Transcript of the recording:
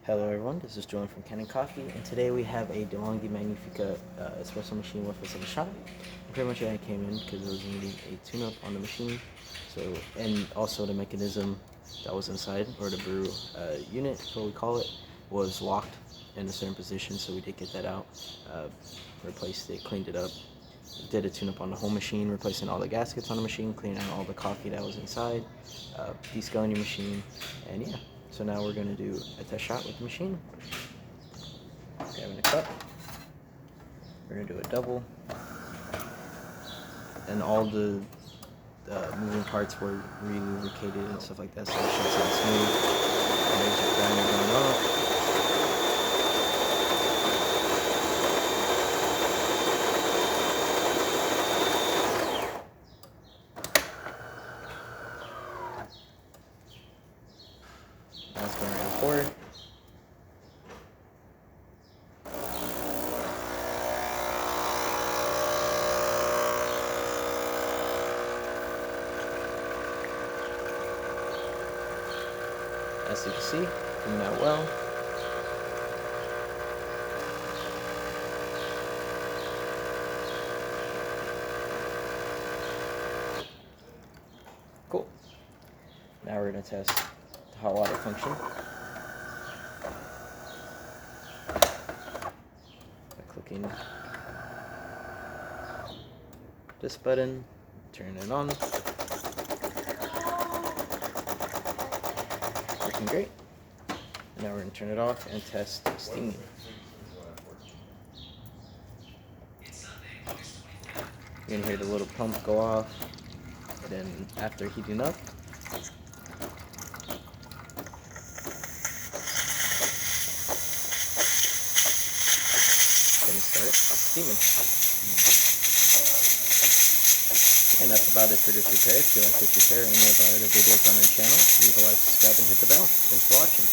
Hello everyone, this is Julian from Kanen Coffee, and today we have a DeLonghi Magnifica espresso machine with us in the shop. Pretty much I came in because it was needing a tune-up on the machine, and also the mechanism that was inside, or the brew unit, is what we call it, was locked in a certain position, so we did get that out, replaced it, cleaned it up, did a tune-up on the whole machine, replacing all the gaskets on the machine, cleaning out all the coffee that was inside, descaling the machine, and yeah. So now we're going to do a test shot with the machine. Grabbing a cup. We're going to do a double. And all the moving parts were re-lubricated and stuff like that, so it should sound smooth. And there's your grinder going off. Now it's going to record. As you can see, coming out well. Cool. Now we're going to test the hot water function. By clicking this button, turn it on. Working great. And now we're going to turn it off and test steaming. You're going to hear the little pump go off, and then after heating up, then start steaming. And that's about it for this repair. If you like this repair or any of our other videos on our channel, leave a like, subscribe, and hit the bell. Thanks for watching.